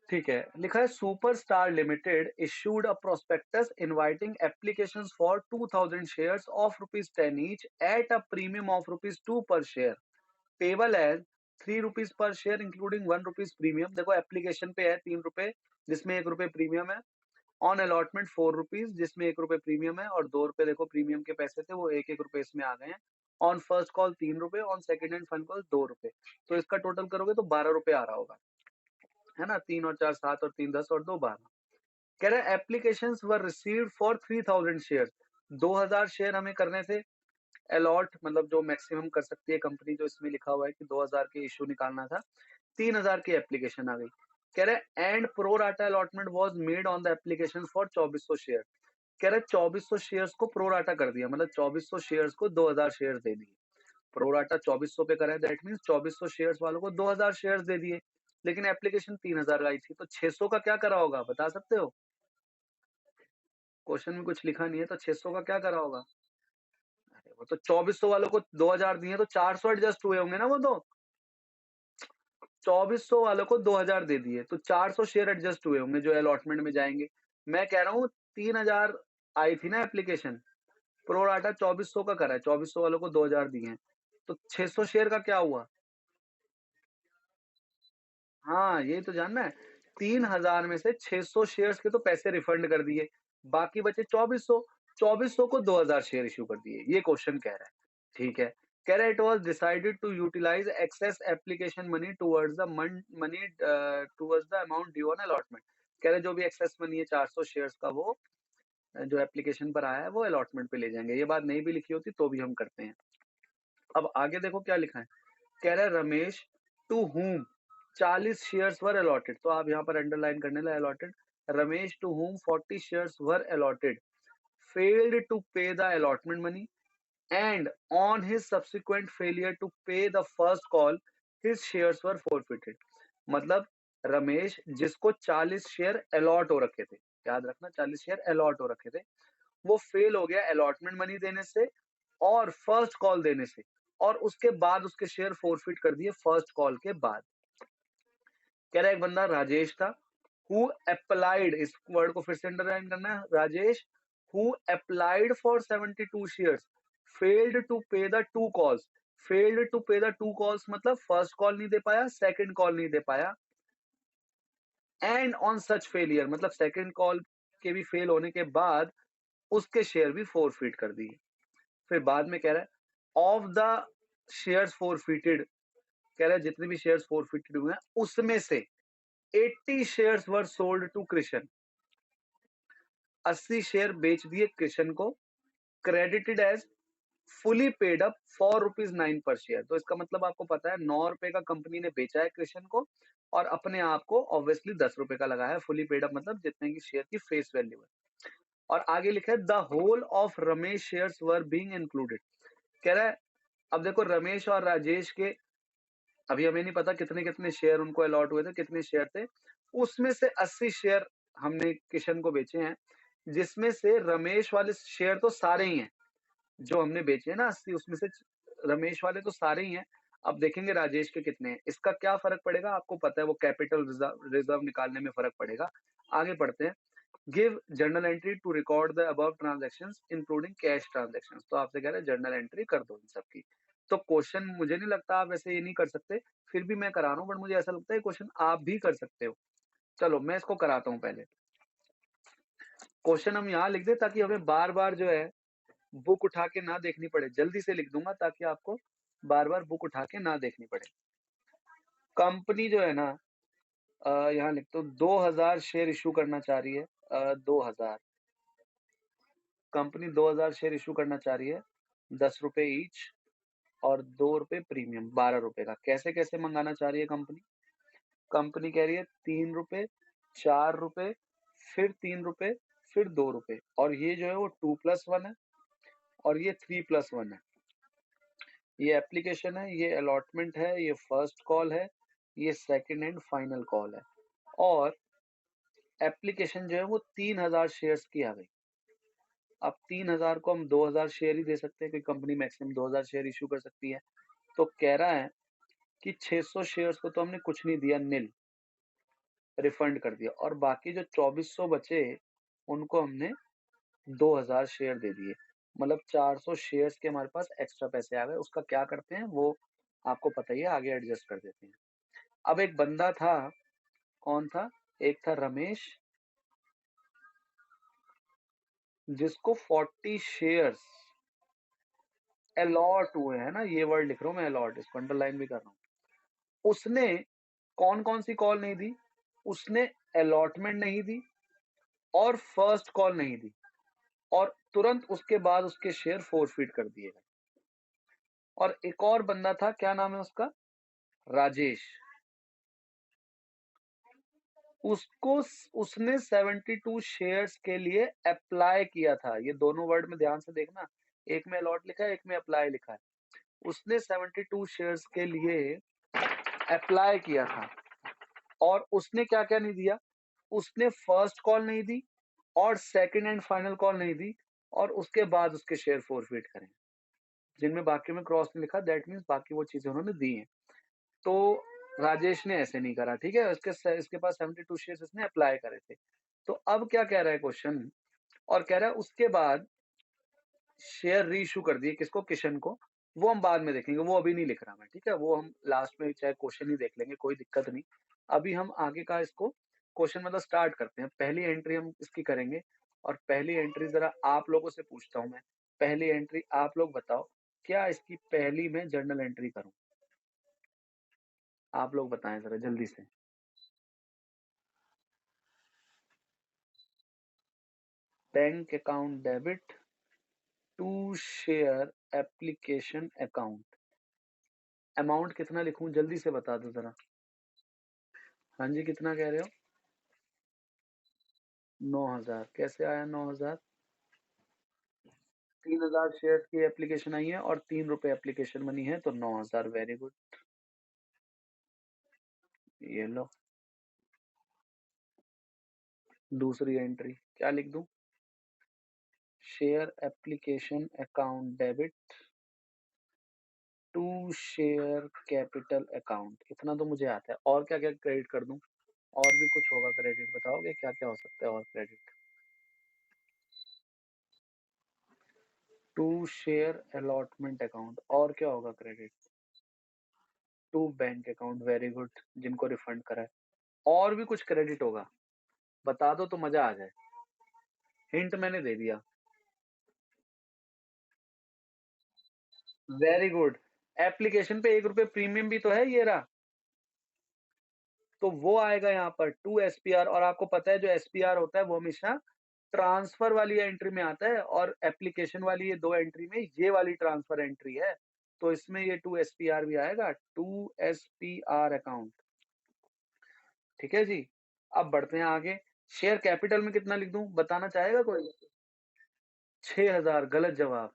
ठीक है, लिखा है superstar limited issued a prospectus inviting applications for 2000 shares of rupees 10 each at a premium of rupees 2 per share payable as 3 rupees per share including 1 rupees premium. देखो application पे है 3 रुपए जिसमें 1 रुपए प्रीमियम है। ऑन अलॉटमेंट 4 रुपीज जिसमें 1 रुपए premium है और 2 रुपए देखो प्रीमियम के पैसे थे वो एक एक रुपए इसमें आ गए हैं। ऑन फर्स्ट कॉल 3 रुपए, on second and final call 2 रुपए। तो इसका टोटल करोगे तो 12 रुपए आ रहा होगा, है ना। 3 और 4 7 और 3 10 और 2 12। कह रहे application were received for 3000 share. 2000 share हमें करने थे अलॉट, मतलब जो मैक्सिमम कर सकती है कंपनी, जो इसमें लिखा हुआ है कि 2000 के इशू निकालना था। 3000 की एप्लीकेशन आ गई। कह रहे and pro rata allotment was made on the application for 2400 share. कह रहे 2400 शेयर्स को प्रो राटा कर दिया, मतलब 2400 शेयर्स को 2000 शेयर्स दे दिए। प्रो राटा 2400 पे करा है, दैट मीन्स 2400 शेयर्स वालों को 2000 शेयर्स दे दिए। लेकिन एप्लीकेशन 3000 आई थी, तो 600 का क्या करा होगा बता सकते हो? क्वेश्चन में कुछ लिखा नहीं है, तो 600 का क्या करा होगा? अरे वो तो 2400 वालों को 2000 दिए तो 400 एडजस्ट हुए होंगे ना वो तो। 2400 वालों को 2000 दे दिए तो 400 शेयर एडजस्ट हुए होंगे जो अलॉटमेंट में जाएंगे। मैं कह रहा हूँ 3000 आई थी ना एप्लीकेशन, प्रो राटा 2400 का करा है, 2400 वालों को 2000 दिए हैं, तो 600 शेयर का क्या हुआ? हाँ, ये तो जानना है। 3000 में से 600 शेयर्स के तो पैसे रिफंड कर दिए, बाकी बचे 2400। 2400 को 2000 शेयर इश्यू कर दिए, ये क्वेश्चन कह रहा है। ठीक है, कह रहा है it was decided to utilise excess application money towards the money towards the amount due on allotment. कह रहे जो भी एक्सेस मनी है 400 शेयर्स का, वो जो एप्लीकेशन पर आया है वो अलॉटमेंट पे ले जाएंगे। ये बात नहीं भी लिखी होती तो भी हम करते हैं। अब आगे देखो क्या लिखा है। कह रहा है Ramesh to whom 40 shares were allotted, तो आप यहाँ पर अंडरलाइन करने लगे allotted. Ramesh to whom 40 shares were allotted failed to pay the allotment money and on his subsequent failure to pay the first call his shares were forfeited। मतलब रमेश जिसको 40 share allot हो रखे थे, याद रखना 40 शेयर अलॉट हो रखे थे, वो फेल हो गया अलॉटमेंट मनी देने से और फर्स्ट कॉल देने से, और उसके बाद उसके शेयर फोरफिट कर दिए फर्स्ट कॉल के बाद। कह रहा है एक बंदा राजेश था, हु अप्लाइड, इस वर्ड को फिर से अंडरलाइन करना है, Rajesh who applied for 72 shares failed to pay the two calls. Failed to pay the two calls मतलब फर्स्ट कॉल नहीं दे पाया, सेकंड कॉल नहीं दे पाया। एंड ऑन सच फेलियर मतलब सेकंड कॉल के भी फेल होने के बाद उसके शेयर भी फोरफिट कर दिए। फिर बाद में कह रहा है ऑफ द शेयर्स फोरफिटेड, कह रहा है जितने भी शेयर्स फोरफिटेड हुए हैं उसमें से 80 shares were sold to Krishna. 80 share बेच दिए कृष्ण को। Credited as fully paid up for ₹9 per share. तो इसका मतलब आपको पता है 9 रुपए का कंपनी ने बेचा है कृष्ण को और अपने आप को ऑब्वियसली 10 रुपए का लगाया है। फुली पेड अप मतलब जितने की शेयर की फेस वैल्यू है। और आगे लिखा है the whole of Ramesh shares were being included. कह रहा है अब देखो रमेश और राजेश के अभी हमें नहीं पता कितने कितने शेयर उनको अलॉट हुए थे, कितने शेयर थे। उसमें से 80 शेयर हमने किशन को बेचे हैं, जिसमें से रमेश वाले शेयर तो सारे ही हैं जो हमने बेचे हैं ना 80, उसमें से रमेश वाले तो सारे ही हैं। अब देखेंगे राजेश के कितने हैं। इसका क्या फर्क पड़ेगा आपको पता है, वो कैपिटल रिजर्व रिजर्व निकालने में फर्क पड़ेगा। आगे पढ़ते हैं। Give journal entry to record the above transactions including cash transactions. तो आपसे कह रहे हैं जर्नल एंट्री कर दो इन सबकी। तो क्वेश्चन मुझे नहीं लगता आप वैसे ये नहीं कर सकते, फिर भी मैं करा रहा हूँ, बट मुझे ऐसा लगता है क्वेश्चन आप भी कर सकते हो। चलो मैं इसको कराता हूँ पहले। क्वेश्चन हम यहाँ लिख दे ताकि हमें बार बार जो है बुक उठा के ना देखनी पड़े। जल्दी से लिख दूंगा ताकि आपको बार बार बुक उठा के ना देखनी पड़े। कंपनी जो है ना, यहाँ लिख दो 2000 शेयर इशू करना चाह रही है। 2000 कंपनी 2000 शेयर इशू करना चाह रही है, 10 रुपए ईच और 2 रुपए प्रीमियम, 12 रुपए का। कैसे कैसे मंगाना चाह रही है कंपनी? कंपनी कह रही है 3 रुपए, 4 रुपए, फिर 3 रुपए, फिर 2 रुपए, और ये जो है वो 2+1 है और ये 3+1 है। ये एप्लीकेशन है, ये अलॉटमेंट है, ये फर्स्ट कॉल है, ये सेकंड एंड फाइनल कॉल है। और एप्लीकेशन जो है वो 3000 शेयर्स की आ गई। अब 3000 को हम 2000 शेयर ही दे सकते हैं, क्योंकि कंपनी मैक्सिमम 2000 शेयर इशू कर सकती है। तो कह रहा है कि 600 शेयर्स को तो हमने कुछ नहीं दिया, निल। रिफंड कर दिया और बाकी जो 2400 बचे, उनको हमने 2000 शेयर दे दिए। मतलब 400 शेयर्स के हमारे पास एक्स्ट्रा पैसे आ गए। उसका क्या करते हैं वो आपको पता ही है, आगे एडजस्ट कर देते हैं। अब एक बंदा था, कौन था? एक था रमेश, जिसको 40 शेयर्स अलॉट हुए हैं ना, ये वर्ड लिख रहा हूँ मैं अलॉट, इसको अंडरलाइन भी कर रहा हूँ। उसने कौन-कौन सी कॉल नहीं दी? उसने अलॉटमेंट नहीं दी और फर्स्ट कॉल नहीं दी और तुरंत उसके बाद उसके शेयर फ़ोरफ़िट कर दिए गए। और एक और बंदा था, क्या नाम है उसका? राजेश। उसने 72 शेयर्स के लिए अप्लाई किया था। ये दोनों वर्ड में ध्यान से देखना, एक में अलॉट लिखा है, एक में अप्लाई लिखा है। उसने 72 शेयर्स के लिए अप्लाई किया था और उसने क्या-क्या नहीं दिया? उसने फर्स्ट कॉल नहीं दी और सेकंड एंड फाइनल कॉल नहीं दी और उसके बाद उसके शेयर फ़ोरफ़िट करे। जिनमें बाकी में क्रॉस नहीं लिखा, दैट मीन्स बाकी वो चीज़ें उन्होंने दी हैं। तो राजेश ने ऐसे नहीं करा, ठीक है? इसके पास 72 शेयर्स इसने अप्लाई करे थे। तो अब क्या कह रहा है क्वेश्चन, और कह रहा है उसके बाद शेयर रीइश्यू कर दिए, किसको? किशन को। वो हम बाद में देखेंगे, वो अभी नहीं लिख रहा मैं, ठीक है? वो हम लास्ट में चाहे क्वेश्चन ही देख लेंगे, कोई दिक्कत नहीं। अभी हम आगे का इसको क्वेश्चन मतलब स्टार्ट करते हैं। पहली एंट्री हम इसकी करेंगे और पहली एंट्री ज़रा आप लोगों से पूछता हूँ मैं। पहली एंट्री आप लोग बताओ, क्या इसकी पहली मैं जर्नल एंट्री करूँ? आप लोग बताएँ ज़रा जल्दी से। Bank account debit to share application account. Amount कितना लिखूँ? जल्दी से बता दो ज़रा। हाँ जी, कितना कह रहे हो? 9,000। कैसे आया 9,000? 3,000 शेयर्स की एप्लीकेशन आई है और ₹3 एप्लीकेशन मनी है, तो 9,000। Very good. ये लो, दूसरी एंट्री क्या लिख दूं? Share application account debit to share capital account. इतना तो मुझे आता है। और क्या क्या क्रेडिट कर दूं? और भी कुछ होगा क्रेडिट, बताओगे क्या क्या हो सकता है और credit? To share allotment account. और क्या होगा credit? To bank account. Very good, जिनको रिफंड करा है। और भी कुछ क्रेडिट होगा, बता दो तो मजा आ जाए। हिंट मैंने दे दिया। Very good. एप्लीकेशन पे ₹1 प्रीमियम भी तो है, ये रहा। तो वो आएगा यहाँ पर 2 एसपीआर। और आपको पता है जो एसपीआर होता है वो हमेशा ट्रांसफर वाली एंट्री में आता है और एप्लीकेशन वाली ये 2 एंट्री में ये वाली ट्रांसफर एंट्री है। तो इसमें ये 2 एसपीआर भी आएगा, 2 एसपीआर अकाउंट। ठीक है जी। अब बढ़ते हैं आगे। शेयर कैपिटल में कितना लिख दूं, बताना चाहेगा कोई? 6,000। गलत जवाब।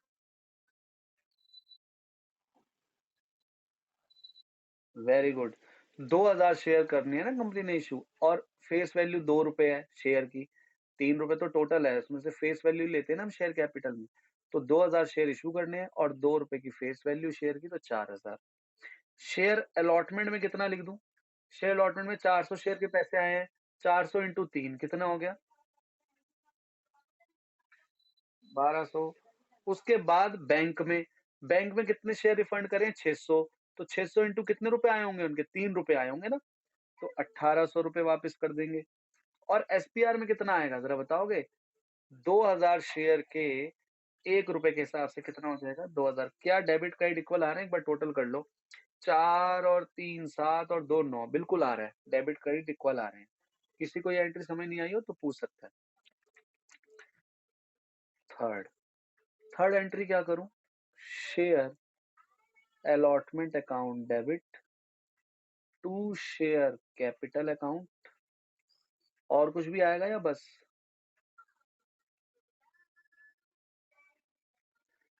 Very good. 2,000 शेयर करनी है ना कंपनी ने इशू, और फेस वैल्यू ₹2 है शेयर की। ₹3 तो टोटल है, उसमें से फेस वैल्यू लेते हैं ना हम शेयर कैपिटल में। तो 2,000 शेयर इशू करने हैं और ₹2 की फेस वैल्यू शेयर की, तो 4,000। शेयर अलॉटमेंट में कितना लिख दूं? शेयर अलॉटमेंट में 400 शेयर के पैसे आए हैं। 400 इंटू 3 कितना हो गया? 1200। उसके बाद बैंक में कितने शेयर रिफंड करें? 600। तो 600 इंटू कितने रुपए आए होंगे उनके? ₹3 आए होंगे ना। तो ₹1,800 वापस कर देंगे। और एसपीआर में कितना आएगा ज़रा बताओगे? 2,000 शेयर के ₹1 के हिसाब से कितना हो जाएगा? 2,000। क्या डेबिट क्रेडिट इक्वल आ रहे हैं? एक बार टोटल कर लो। 4 और 3 7 और 2 9 बिल्कुल आ रहा है। डेबिट क्रेडिट इक्वल आ रहे हैं। किसी को ये एंट्री समझ नहीं आई हो तो पूछ सकता है। थर्ड थर्ड एंट्री क्या करूं? Share allotment account debit to share capital account. और कुछ भी आएगा या बस?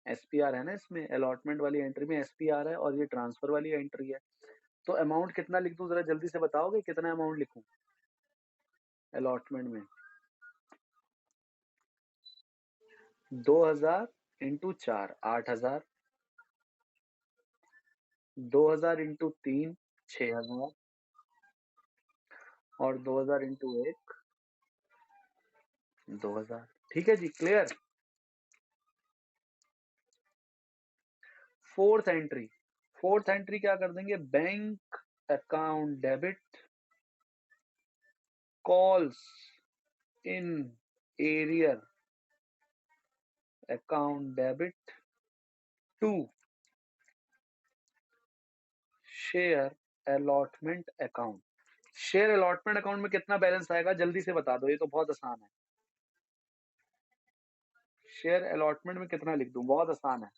एसपीआर है ना इसमें, अलॉटमेंट वाली एंट्री में एसपीआर है और ये ट्रांसफर वाली एंट्री है। तो अमाउंट कितना लिख दूं, जरा जल्दी से बताओगे कितना अमाउंट लिखूं अलॉटमेंट में? 2,000 इंटू 4 8,000। 2,000 इंटू 3 6,000। और 2000 इंटू 1 2000। ठीक है जी, क्लियर। फोर्थ एंट्री क्या कर देंगे, bank account debit calls in arrear account debit to share allotment account. Share allotment account में कितना बैलेंस आएगा जल्दी से बता दो, ये तो बहुत आसान है। शेयर अलॉटमेंट में कितना लिख दूं, बहुत आसान है।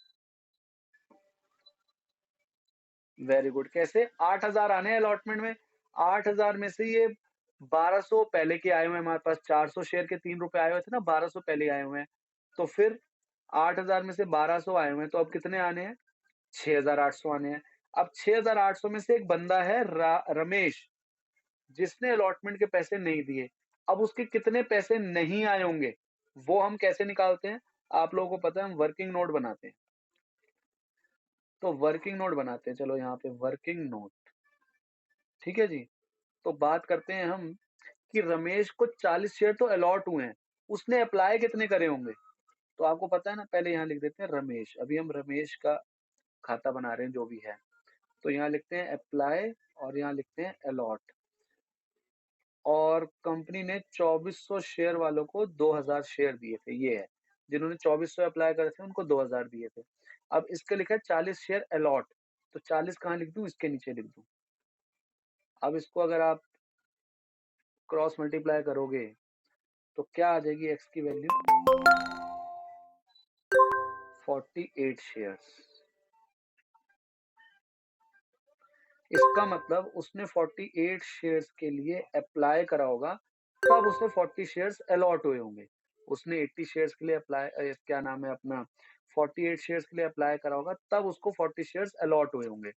Very good. कैसे, 8000 आने हैं अलॉटमेंट में। 8000 में से ये 1200 पहले के आए हुए हैं हमारे पास, 400 शेयर के 3 रुपए आए हुए थे ना, 1200 पहले आए हुए हैं। तो फिर 8000 में से 1200 आए हुए हैं, तो अब कितने आने हैं, 6800 आने हैं। अब 6800 में से एक बंदा है रमेश, जिसने अलॉटमेंट के पैसे नहीं दिए। अब उसके कितने पैसे नहीं आए होंगे, वो हम कैसे निकालते हैं, आप लोगों को पता है, हम वर्किंग नोट बनाते हैं। तो वर्किंग नोट बनाते हैं, चलो यहाँ पे वर्किंग नोट। ठीक है जी। तो बात करते हैं हम कि रमेश को 40 शेयर तो अलॉट हुए हैं, उसने अप्लाई कितने करे होंगे। तो आपको पता है ना, पहले यहाँ लिख देते हैं रमेश, अभी हम रमेश का खाता बना रहे हैं जो भी है। तो यहाँ लिखते हैं अप्लाई और यहाँ लिखते हैं अलॉट। और कंपनी ने 2400 शेयर वालों को 2000 शेयर दिए थे, ये है, जिन्होंने 2400 अप्लाई करे थे उनको 2000 दिए थे। अब इसके लिखा है 40 शेयर अलॉट, तो 40 कहाँ लिख दूं, इसके नीचे लिख दूं। अब इसको अगर आप क्रॉस मल्टीप्लाई करोगे तो क्या आ जाएगी, एक्स की वैल्यू 48 शेयर्स। इसका मतलब उसने 48 शेयर्स के लिए अप्लाई करा होगा, तब उसे 40 शेयर्स अलॉट हुए होंगे। उसने 80 शेयर्स के लिए अप्लाई क्या नाम है अपना 48 शेयर्स के लिए अप्लाई करा होगा, तब उसको 40 शेयर्स अलॉट हुए होंगे।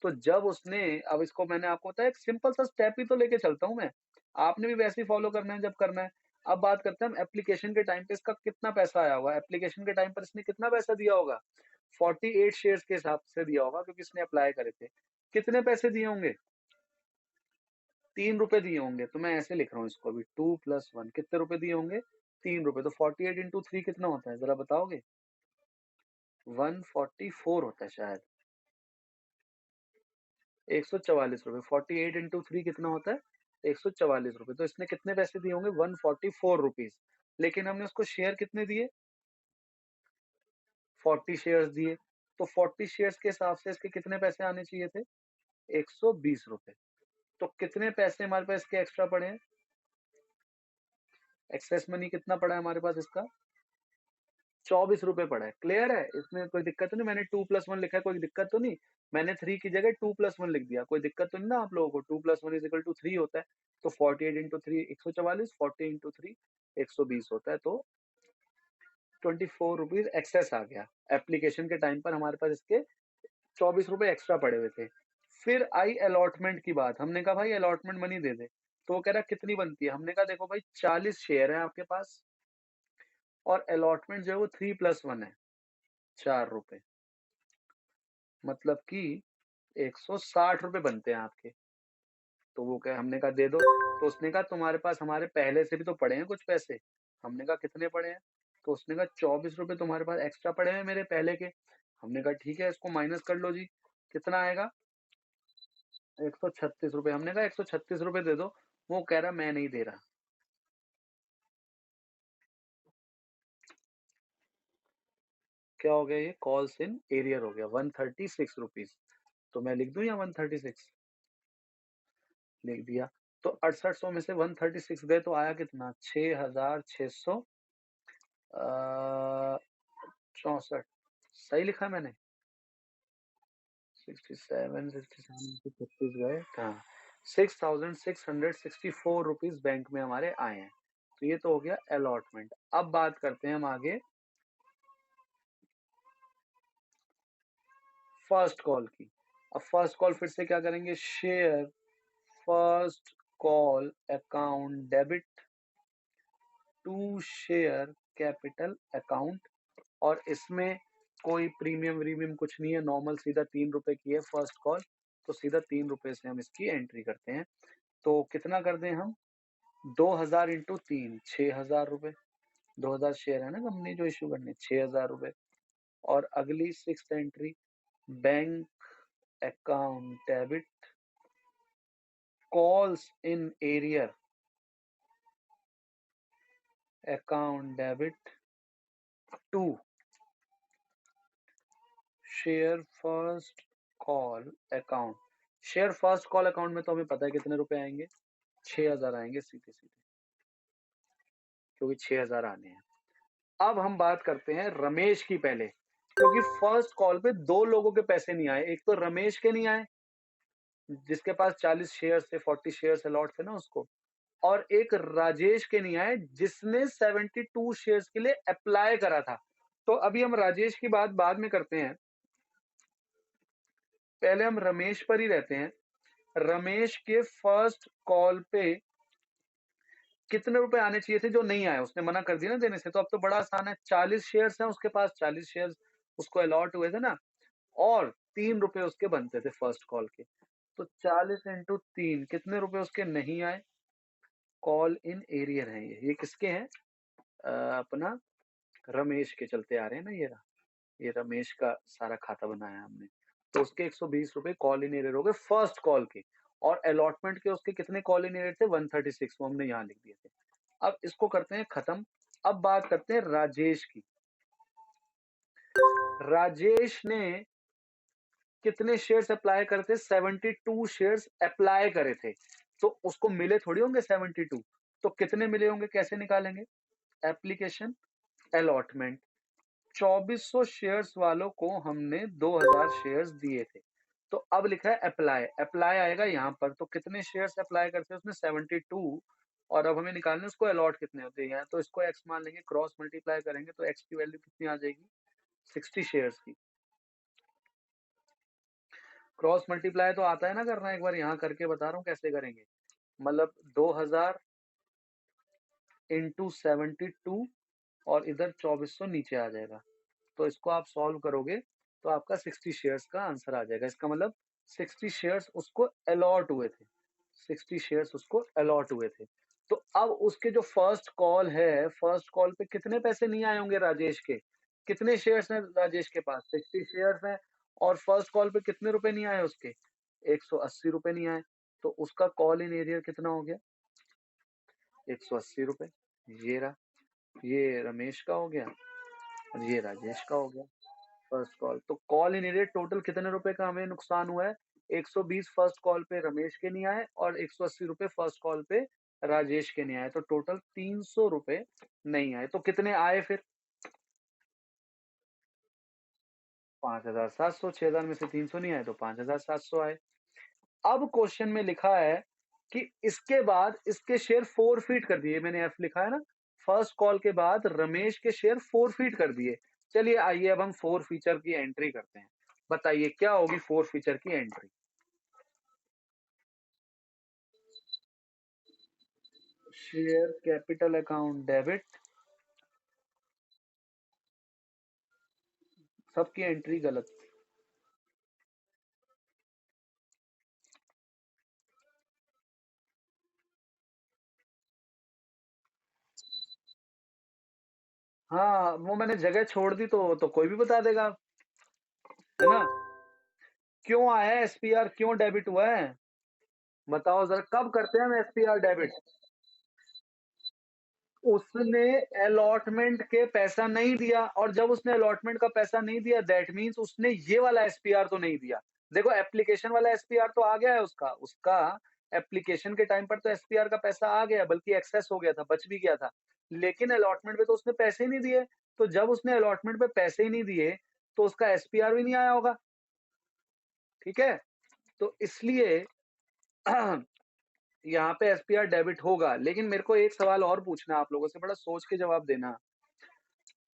तो जब उसने, अब इसको मैंने आपको बताया, एक सिंपल सा स्टेप ही तो लेके चलता हूँ मैं, आपने भी वैसे ही फॉलो करना है जब करना है। अब बात करते हैं हम एप्लीकेशन के टाइम पे इसका कितना पैसा आया होगा, एप्लीकेशन के टाइम पर इसने कितना पैसा दिया होगा, 48 शेयर्स के हिसाब से दिया होगा, क्योंकि इसने अप्लाई करे थे। कितने पैसे दिए होंगे, 3 रुपए दिए होंगे। तो मैं ऐसे लिख रहा हूँ इसको अभी, 2 + 1 कितने रुपए दिए होंगे, 3 रुपए। तो 48 इंटू 3 कितना होता है, जरा बताओगे, 144 होता है शायद, 144 रुपए। 48 इंटू 3 कितना होता है, 144 रुपए। तो इसने कितने पैसे दिए होंगे, 144 रुपीज। लेकिन हमने उसको शेयर कितने दिए, 40 शेयर्स दिए। तो 40 शेयर्स के हिसाब से इसके कितने पैसे आने चाहिए थे, 120 रुपए। तो कितने पैसे हमारे पास इसके एक्स्ट्रा पड़े हैं, एक्सेस मनी कितना पड़ा है हमारे पास इसका, 24 रुपए पड़ा है। क्लियर है, इसमें कोई दिक्कत तो नहीं, मैंने 2+1 लिखा है, कोई दिक्कत तो नहीं। मैंने 3 की जगह 2+1 लिख दिया, कोई दिक्कत तो नहीं ना आप लोगों को, 2+1 = 3 होता है। तो 48 इंटू 3 144, 40 इंटू 3 120 होता है। तो 24 रुपीज एक्सेस आ गया। एप्लीकेशन के टाइम पर हमारे पास इसके 24 रुपए एक्स्ट्रा पड़े हुए थे। फिर आई अलॉटमेंट की बात, हमने कहा भाई अलॉटमेंट मनी दे दे। तो वो कह रहा कितनी बनती है, हमने कहा देखो भाई 40 शेयर है आपके पास, और अलॉटमेंट जो है वो 3+1 है, 4 रुपए, मतलब कि 160 रुपए बनते हैं आपके। तो वो क्या, हमने कहा दे दो। तो उसने कहा तुम्हारे पास हमारे पहले से भी तो पड़े हैं कुछ पैसे। हमने कहा कितने पड़े हैं, तो उसने कहा 24 रुपए तुम्हारे पास एक्स्ट्रा पड़े हैं मेरे पहले के। हमने कहा ठीक है, इसको माइनस कर लो जी, कितना आएगा, 136 रुपए। हमने कहा 136 रुपए दे दो। वो कह रहा मैं नहीं दे रहा। क्या हो गया, ये कॉल्स इन एरियर हो गया, 136 रुपीज। तो मैं लिख दूं या 136, लिख दिया। तो 6800 में से 136 गए तो आया कितना, 6600 64। सही लिखा मैंने, 67 36 गए, हाँ, 6664 रुपीज बैंक में हमारे आए हैं। तो ये तो हो गया अलॉटमेंट। अब बात करते हैं हम आगे फर्स्ट कॉल की। अब फर्स्ट कॉल फिर से क्या करेंगे, share first call account debit to share capital account. और इसमें कोई प्रीमियम व्रीमियम कुछ नहीं है, नॉर्मल सीधा 3 रुपए की है फर्स्ट कॉल। तो सीधा 3 रुपए से हम इसकी एंट्री करते हैं। तो कितना कर दें हम 2000 इंटू 3 6000 रुपए 2000 शेयर है ना कंपनी जो इश्यू करनी 6000 रुपए और अगली sixth entry bank account debit calls in arrear account debit to share first call account share first call account में तो हमें पता है कितने रुपए आएंगे 6000 आएंगे सीधे सीधे क्योंकि 6000 आने हैं। अब हम बात करते हैं रमेश की पहले क्योंकि फर्स्ट कॉल पे दो लोगों के पैसे नहीं आए एक तो रमेश के नहीं आए जिसके पास 40 शेयर थे 40 शेयर अलॉट थे ना उसको और एक राजेश के नहीं आए जिसने 72 शेयर्स के लिए अप्लाई करा था। तो अभी हम राजेश की बात बाद में करते हैं पहले हम रमेश पर ही रहते हैं रमेश के फर्स्ट कॉल पे कितने रुपए आने चाहिए थे जो नहीं आए उसने मना कर दिया ना देने से तो अब तो बड़ा आसान है 40 शेयर्स हैं उसके पास 40 शेयर्स उसको अलॉट हुए थे ना और 3 रुपए उसके बनते थे फर्स्ट कॉल के तो 40 इंटू 3 कितने रुपए उसके नहीं आए कॉल इन एरियर हैं ये किसके हैं अपना रमेश के चलते आ रहे हैं ना ये रमेश का सारा खाता बनाया हमने तो उसके 120 रुपए कॉल इन एरियर हो गए फर्स्ट कॉल के और अलॉटमेंट के उसके कितने कॉल इन एरियर थे 136 वो हमने यहाँ लिख दिए थे अब इसको करते हैं खत्म अब बात करते हैं राजेश की राजेश ने कितने शेयर्स अप्लाई करे थे 72 शेयर्स अप्लाई करे थे तो उसको मिले थोड़ी होंगे 72 तो कितने मिले होंगे कैसे निकालेंगे एप्लीकेशन अलॉटमेंट 2400 शेयर्स वालों को हमने 2000 शेयर्स दिए थे तो अब लिखा है अप्लाई अप्लाई आएगा यहाँ पर तो कितने शेयर्स अप्लाई करते हैं उसने 72 और अब हमें निकालना है उसको अलॉट कितने होते हैं तो इसको एक्स मान लेंगे क्रॉस मल्टीप्लाई करेंगे तो एक्स की वैल्यू कितनी आ जाएगी 60 शेयर्स की क्रॉस मल्टीप्लाई तो आता है ना करना एक बार यहाँ करके बता रहा हूँ कैसे करेंगे मतलब 2000 इंटू 72 और इधर 2400 नीचे आ जाएगा तो इसको आप सॉल्व करोगे तो आपका 60 शेयर्स का आंसर आ जाएगा इसका मतलब 60 शेयर्स उसको अलॉट हुए थे 60 शेयर्स उसको अलॉट हुए थे तो अब उसके जो फर्स्ट कॉल है फर्स्ट कॉल पे कितने पैसे नहीं आए होंगे राजेश के कितने शेयर्स हैं राजेश के पास 60 शेयर्स हैं और फर्स्ट कॉल पे कितने रुपए नहीं आए उसके 180 रुपए नहीं आए तो उसका कॉल इन एरियर कितना हो गया 180 रुपए ये रहा ये रमेश का हो गया और ये राजेश का हो गया फर्स्ट कॉल तो कॉल इन एरियर टोटल कितने रुपए का हमें नुकसान हुआ है 120 फर्स्ट कॉल पे रमेश के नहीं आए और 180 रुपए फर्स्ट कॉल पे राजेश के नहीं आए तो टोटल 300 रुपए नहीं आए तो कितने आए फिर 5700 6000 में से 300 नहीं आए तो 5700 आए अब क्वेश्चन में लिखा है कि इसके बाद इसके शेयर फोरफीट कर दिए मैंने एफ लिखा है ना फर्स्ट कॉल के बाद रमेश के शेयर फोरफीट कर दिए चलिए आइए अब हम फोर फीचर की एंट्री करते हैं बताइए क्या होगी फोर फीचर की entry share capital account debit सबकी एंट्री गलत हाँ वो मैंने जगह छोड़ दी तो कोई भी बता देगा है ना क्यों आया है एसपीआर क्यों डेबिट हुआ है बताओ जरा कब करते हैं हम एसपीआर डेबिट उसने अलॉटमेंट के पैसा नहीं दिया और जब उसने अलॉटमेंट का पैसा नहीं दिया दैट मींस उसने ये वाला एसपीआर तो नहीं दिया देखो एप्लीकेशन वाला एसपीआर तो आ गया है उसका उसका एप्लीकेशन के टाइम पर तो एसपीआर का पैसा आ गया बल्कि एक्सेस हो गया था बच भी गया था लेकिन अलॉटमेंट पे तो उसने पैसे ही नहीं दिए तो जब उसने अलॉटमेंट पे पैसे ही नहीं दिए तो उसका एसपीआर भी नहीं आया होगा ठीक है तो इसलिए यहाँ पे एसपीआर डेबिट होगा लेकिन मेरे को एक सवाल और पूछना है आप लोगों से बड़ा सोच के जवाब देना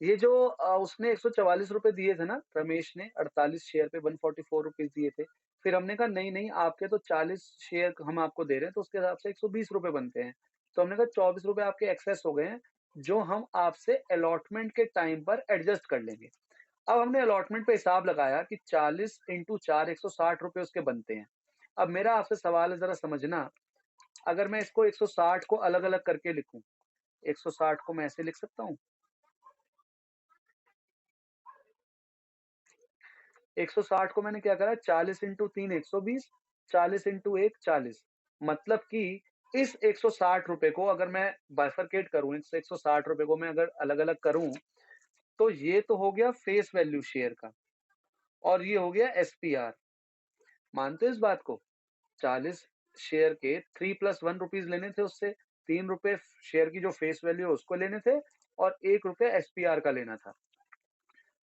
ये जो उसने 144 रुपए दिए थे ना रमेश ने 48 शेयर पे 144 रुपीज दिए थे फिर हमने कहा नहीं नहीं आपके तो 40 शेयर हम आपको दे रहे हैं तो उसके हिसाब से 120 रुपए बनते हैं तो हमने कहा 24 रुपए आपके एक्सेस हो गए हैं जो हम आपसे अलॉटमेंट के टाइम पर एडजस्ट कर लेंगे अब हमने अलॉटमेंट पे हिसाब लगाया कि 40 इंटू 4 160 रुपए उसके बनते हैं अब मेरा आपसे सवाल है जरा समझना अगर मैं इसको 160 को अलग-अलग करके लिखूँ, 160 को मैं ऐसे लिख सकता हूँ। 160 को मैंने क्या करा 40 इंटू 3 120, 40 इंटू 1 40। मतलब कि इस 160 रुपए को अगर मैं बाइफरकेट करूँ, इस 160 रुपए को मैं अगर अलग-अलग करूँ, तो ये तो हो गया फेस वैल्यू शेयर का और ये हो गया एसपीआर। मानते हो इस बात को? 40 शेयर के 3 + 1 रुपीज़ लेने थे उससे, 3 रुपए शेयर की जो फेस वैल्यू है उसको लेने थे और 1 रुपया एसपीआर का लेना था।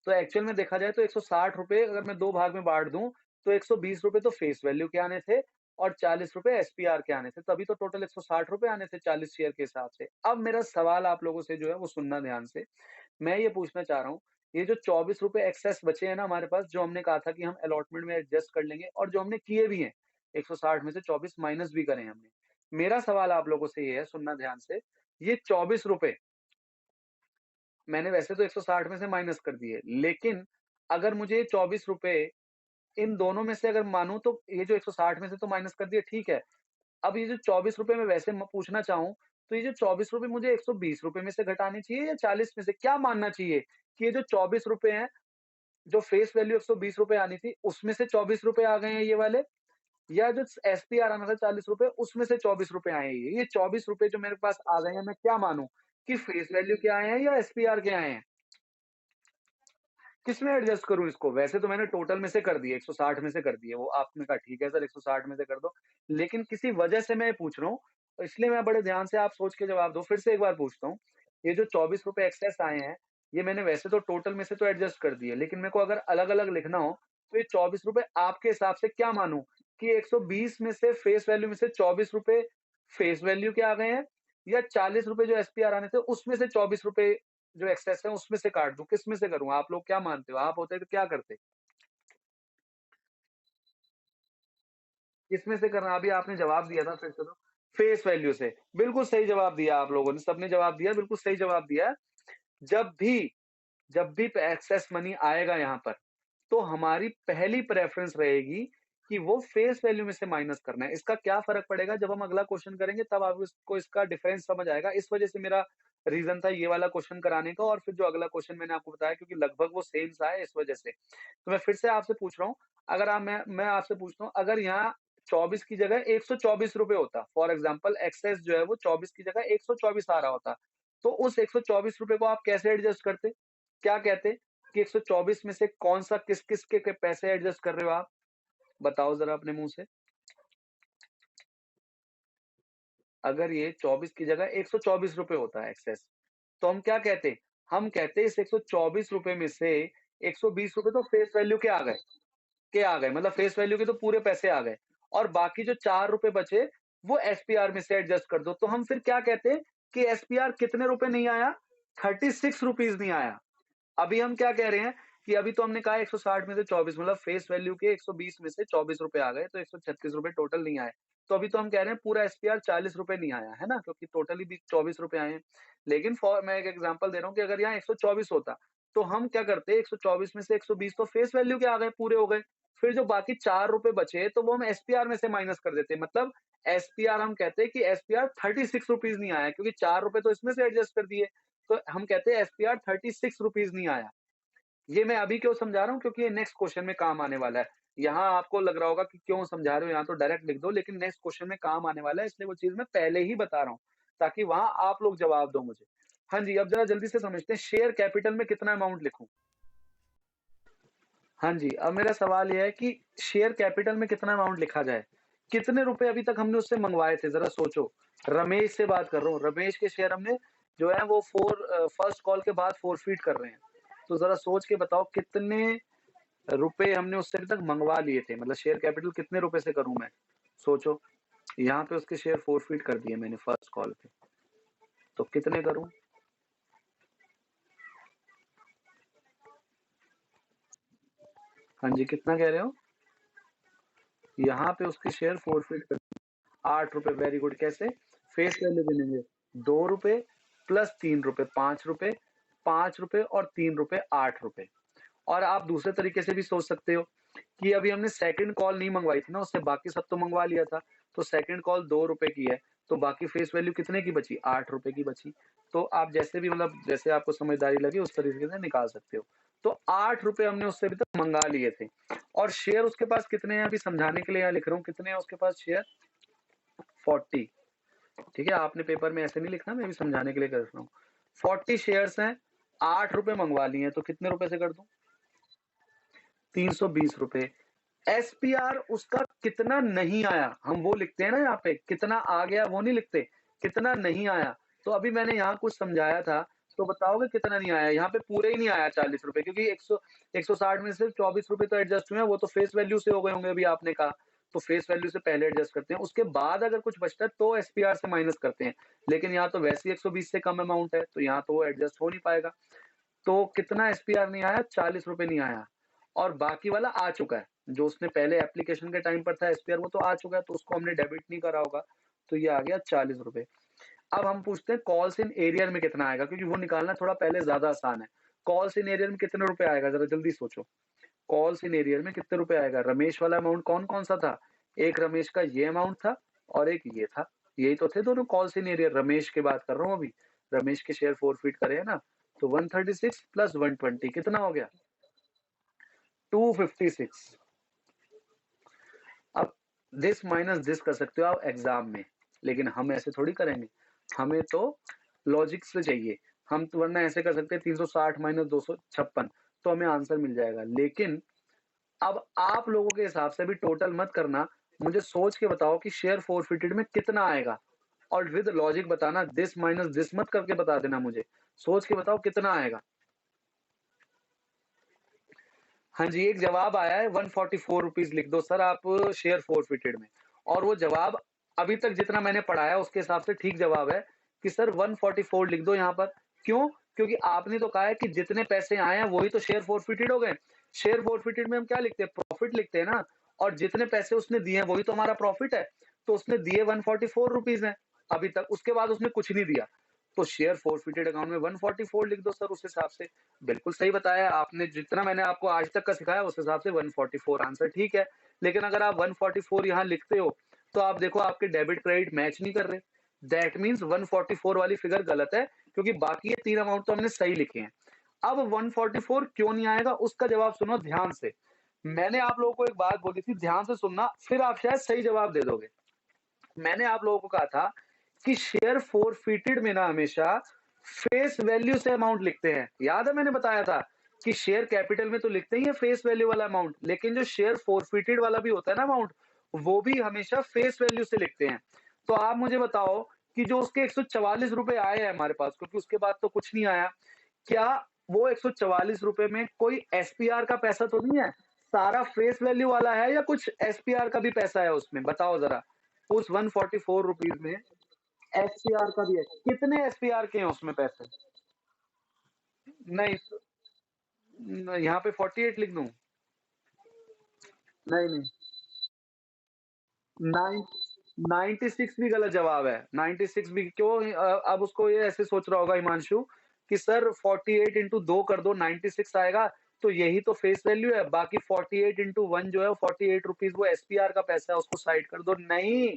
तो एक्चुअल में देखा जाए तो 160 रुपए अगर मैं 2 भाग में बाँट दूँ, तो 120 रुपए तो फेस वैल्यू के आने थे और 40 रुपए एसपीआर के आने थे। तभी तो टोटल 160 रुपए आने थे 40 शेयर के हिसाब से। अब मेरा सवाल आप लोगों से जो है वो सुनना ध्यान से। मैं ये पूछना चाह रहा हूँ, ये जो 24 रुपए एक्सेस बचे हैं ना हमारे पास, जो हमने कहा था कि हम अलॉटमेंट में एडजस्ट कर लेंगे और जो हमने किए भी हैं, 160 में से 24 माइनस भी करे हैं हमने। मेरा सवाल आप लोगों से ये है, सुनना ध्यान से, ये 24 रुपए मैंने वैसे तो 160 में से माइनस कर दिए, लेकिन अगर मुझे 24 रुपए इन दोनों में से अगर मानूँ तो ये जो 160 में से तो माइनस कर दिए, ठीक है। अब ये जो 24 रुपए मैं वैसे म पूछना चाहूँ, तो ये जो 24 रुपए मुझे 120 रुपए में से घटाने चाहिए या 40 में से? क्या मानना चाहिए कि ये जो 24 रुपए हैं, जो फेस वैल्यू 120 रुपए आनी थी, उसमें से 24 रुपए आ गए हैं ये वाले, या जो एसपीआर आना था 40 रुपए, उसमें से 24 रुपए आए हैं ये? ये 24 रुपए जो मेरे पास आ गए हैं, मैं क्या मानूँ कि फेस वैल्यू के आए हैं या एसपीआर के आए हैं? किसमें एडजस्ट करूँ इसको? वैसे तो मैंने टोटल में से कर दिए, 160 में से कर दिए, वो आपने कहा ठीक है सर 160 में से कर दो। लेकिन किसी वजह से मैं ये पूछ रहा हूँ, इसलिए मैं बड़े ध्यान से आप सोच के जवाब दो। फिर से एक बार पूछता हूँ, ये जो 24 रुपए एक्सेस आए हैं, ये मैंने वैसे तो टोटल में से तो एडजस्ट कर दिए, लेकिन मेरे को अगर अलग-अलग लिखना हो, तो ये 24 रुपए आपके हिसाब से क्या मानूँ कि 120 में से फेस वैल्यू में से 24 रुपए फेस वैल्यू के आ गए हैं या 40 रुपए जो एसपीआर आने थे, उसमें से 24 रुपए जो एक्सेस है उसमें से काट दूँ, किसमें से करूँ? आप लोग क्या मानते हो? आप होते तो क्या करते? किसमें से करना? अभी आपने जवाब दिया था फिर से दो। फेस वैल्यू से। बिल्कुल सही जवाब दिया आप लोगों ने, सबने जवाब दिया, बिल्कुल सही जवाब दिया। जब भी जब भी एक्सेस मनी आएगा यहाँ पर, तो हमारी पहली प्रेफ़रेंस रहेगी कि वो फेस वैल्यू में से माइनस करना है। इसका क्या फ़र्क पड़ेगा जब हम अगला क्वेश्चन करेंगे तब आपको इसको इसका डिफरेंस समझ आएगा। इस वज़ह से मेरा रीज़न था ये वाला क्वेश्चन कराने का और फिर जो अगला क्वेश्चन मैंने आपको बताया क्योंकि लगभग वो सेम सा है इस वज़ह से। तो मैं फिर से आपसे पूछ रहा हूँ, अगर आप मैं आपसे पूछता हूँ अगर यहाँ 24 की जगह 124 रुपए होता, फॉर एग्ज़ाम्पल एक्सेस जो है वो 24 की जगह 124 आ रहा होता, तो उस 124 रुपए को आप कैसे एडजस्ट करते? क्या कहते कि 124 में से कौन-सा किस-किस के पैसे एडजस्ट कर रहे हो आप? बताओ ज़रा अपने मुँह से। अगर ये 24 की जगह 124 रुपए होता है एक्सेस, तो हम क्या कहते? हम कहते इस 124 रुपए में से 120 रुपए तो फेस वैल्यू के आ गए, मतलब फेस वैल्यू के तो पूरे पैसे आ गए और बाकी जो 4 रुपए बचे, वो एसपीआर में से एडजस्ट कर दो। तो हम फिर क्या कहते कि एसपीआर कितने रुपए नहीं आया? 36 रुपीज़ नहीं आया। अभी हम क्या कह रहे हैं कि अभी तो हमने कहा 160 में से 24 मतलब फेस वैल्यू के 120 में से 24 रुपए आ गए, तो 136 रुपए टोटल नहीं आए। तो अभी तो हम कह रहे हैं पूरा एसपीआर 40 रुपए नहीं आया, है ना? क्योंकि टोटली भी 24 रुपए आए हैं। लेकिन मैं एक एग्जांपल दे रहा हूँ कि अगर यहाँ 124 होता, तो हम क्या करते 124 में से 120 तो फेस वैल्यू के आ गए, पूरे हो गए। फिर जो बाकी 4 रुपए बचे, तो वो हम एसपीआर में से माइनस कर देते। मतलब एसपीआर हम कहते हैं कि एसपीआर 36 रुपीज़ नहीं आया क्योंकि 4 रुपए तो इसमें से एडजस्ट कर दिए। तो हम कहते हैं एसपीआर 36 रुपीज़ नहीं आया। ये मैं अभी क्यों समझा रहा हूँ क्योंकि ये नेक्स्ट क्वेश्चन में काम आने वाला है। यहाँ आपको लग रहा होगा कि क्यों समझा रहे हो, यहाँ तो डायरेक्ट लिख दो, लेकिन नेक्स्ट क्वेश्चन में काम आने वाला है इसलिए वो चीज़ मैं पहले ही बता रहा हूँ, ताकि वहाँ आप लोग जवाब दो मुझे। हाँ जी, अब ज़रा जल्दी से समझते हैं शेयर कैपिटल में कितना अमाउंट लिखूँ? हाँ जी, अब मेरा सवाल ये है कि शेयर कैपिटल में कितना अमाउंट लिखा जाए? कितने रुपए अभी तक हमने उससे मँगवाए थे ज़रा सोचो। रमेश से बात कर रहा हूँ, रमेश के शेयर हमने जो है वो फर्स्ट कॉल के बाद फ़ॉरफ़ीट कर रहे हैं। तो ज़रा सोच के बताओ कितने रुपए हमने उससे अभी तक मँगवा लिए थे, मतलब शेयर कैपिटल कितने रुपए से करूँ मैं? सोचो, यहाँ पे उसके शेयर फ़ॉरफ़ीट कर दिए मैंने फर्स्ट कॉल पे, तो कितने करूँ? हाँ जी, कितना कह रहे हो? यहाँ पे उसके शेयर फ़ॉरफ़ीट कर 8 रुपए, वेरी गुड। कैसे? फेस वैल्यू गिनेंगे, 2 रुपए प्लस 3 रुपए, 5 रुपए, 5 रुपए और 3 रुपए, 8 रुपए। और आप दूसरे तरीके से भी सोच सकते हो कि अभी हमने सेकंड कॉल नहीं मंगवाई थी ना उससे, बाकी सब तो मंगवा लिया था। तो सेकंड कॉल 2 रुपए की है, तो बाकी फेस वैल्यू कितने की बची? 8 रुपए की बची। तो आप जैसे भी मतलब जैसे आपको समझदारी लगे उस तरीके से निकाल सकते हो। तो 8 रुपए हमने उससे अभी तक मंगा लिए थे और शेयर उसके पास कितने हैं? अभी समझाने के लिए यहाँ लिख रहा हूँ, कितने हैं उसके पास शेयर? 40। ठीक है, आपने पेपर में ऐसे नहीं लिखना, मैं भी समझाने के लिए कर रहा हूँ। 40 शेयर्स हैं, 8 रुपए मंगवा लिए हैं, तो कितने रुपए से कर दूं? 320 रुपए। एसपीआर उसका कितना नहीं आया, हम वो लिखते हैं ना यहाँ पे, कितना आ गया वो नहीं लिखते, कितना नहीं आया। तो अभी मैंने यहाँ कुछ समझाया था, तो बताओगे कितना नहीं आया? यहाँ पे पूरे ही नहीं आया 40 रुपए, क्योंकि 160 में सिर्फ 24 रुपए तो एडजस्ट हुए हैं, वो तो फेस वैल्यू से हो गए होंगे अभी आपने कहा। तो फेस वैल्यू से पहले एडजस्ट करते हैं, उसके बाद अगर कुछ बचता है तो एसपीआर से माइनस करते हैं। लेकिन यहाँ तो वैसे ही 120 से कम अमाउंट है, तो यहाँ तो वो एडजस्ट हो नहीं पाएगा। तो कितना एसपीआर नहीं आया? 40 रुपए नहीं आया, और बाकी वाला आ चुका है। जो उसने पहले एप्लीकेशन के टाइम पर था एसपीआर, वो तो आ चुका है, तो उसको हमने डेबिट नहीं करा होगा, तो ये आ गया 40 रुपए। अब हम पूछते हैं कॉल्स इन एरियर में कितना आएगा, क्योंकि वो निकालना थोड़ा पहले ज्यादा आसान है। कॉल्स इन एरियर में कितने रुपए आएगा, जरा जल्दी सोचो। कॉल्स इन एरियर में कितने रुपए आएगा? रमेश वाला अमाउंट कौन कौन सा था? एक रमेश का ये अमाउंट था और एक ये था, यही तो थे दोनों कॉल्स इन एरियर। रमेश की बात कर रहा हूँ अभी, रमेश के शेयर फोरफीट करे है ना, तो 136 प्लस 120 कितना हो गया? 256। अब दिस माइनस दिस कर सकते हो आप एग्जाम में, लेकिन हम ऐसे थोड़ी करेंगे, हमें तो लॉजिक से चाहिए। हम तो वरना ऐसे कर सकते हैं 360 माइनस 256, तो हमें आंसर मिल जाएगा। लेकिन अब आप लोगों के हिसाब से भी टोटल मत करना, मुझे सोच के बताओ कि शेयर फोरफिटेड में कितना आएगा, और विद लॉजिक बताना, दिस माइनस दिस मत करके बता देना मुझे, सोच के बताओ कितना आएगा। हाँ जी, एक जवाब आया है 144 रुपीज लिख दो सर आप शेयर फोरफिटेड में, और वो जवाब अभी तक जितना मैंने पढ़ाया उसके हिसाब से ठीक जवाब है कि सर 144 लिख दो यहाँ पर। क्यों? क्योंकि आपने तो कहा है कि जितने पैसे आए हैं वही तो शेयर फोरफिटेड हो गए। शेयर फोरफिटेड में हम क्या लिखते हैं? प्रॉफिट लिखते हैं ना, और जितने पैसे उसने दिए हैं वही तो हमारा प्रॉफिट है। तो उसने दिए 144 रुपीज है अभी तक, उसके बाद उसने कुछ नहीं दिया, तो शेयर फोरफिटेड अकाउंट में 144 लिख दो सर उस हिसाब से। बिल्कुल सही बताया आपने, जितना मैंने आपको आज तक का सिखाया उस हिसाब से 144 आंसर ठीक है। लेकिन अगर आप 144 यहाँ लिखते हो तो आप देखो आपके डेबिट क्रेडिट मैच नहीं कर रहे, दैट मीन्स 144 वाली फिगर गलत है, क्योंकि बाकी ये 3 अमाउंट तो हमने सही लिखे हैं। अब 144 क्यों नहीं आएगा उसका जवाब सुनो ध्यान से। मैंने आप लोगों को एक बात बोली थी, ध्यान से सुनना, फिर आप शायद सही जवाब दे दोगे। मैंने आप लोगों को कहा था कि शेयर फोरफिटेड में ना हमेशा फेस वैल्यू से अमाउंट लिखते हैं। याद है मैंने बताया था कि शेयर कैपिटल में तो लिखते ही है फेस वैल्यू वाला अमाउंट, लेकिन जो शेयर फोरफिटेड वाला भी होता है ना अमाउंट, वो भी हमेशा फेस वैल्यू से लिखते हैं। तो आप मुझे बताओ कि जो उसके 144 रुपए आए हैं हमारे पास, क्योंकि उसके बाद तो कुछ नहीं आया, क्या वो 144 रुपए में कोई एसपीआर का पैसा तो नहीं है? सारा फेस वैल्यू वाला है या कुछ एसपीआर का भी पैसा है उसमें? बताओ जरा। उस 144 रुपीज में एसपीआर का भी है, कितने एसपीआर के हैं उसमें पैसे? नहीं, यहाँ पे 48 लिख दूं? नहीं नहीं, 96 भी गलत जवाब है। 96 भी क्यों? अब उसको ये ऐसे सोच रहा होगा हिमांशु कि सर 48 इंटू 2 कर दो 96 आएगा, तो यही तो फेस वैल्यू है, बाकी 48 इंटू 1 जो है 48 रुपीज वो एसपीआर का पैसा है, उसको साइड कर दो। नहीं,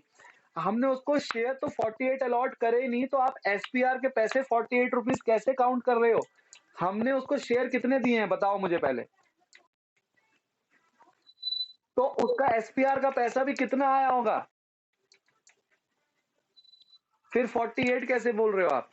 हमने उसको शेयर तो 48 अलॉट करे ही नहीं, तो आप एसपीआर के पैसे 48 रुपीज कैसे काउंट कर रहे हो? हमने उसको शेयर कितने दिए हैं बताओ मुझे पहले, तो उसका एसपीआर का पैसा भी कितना आया होगा? फिर 48 कैसे बोल रहे हो आप?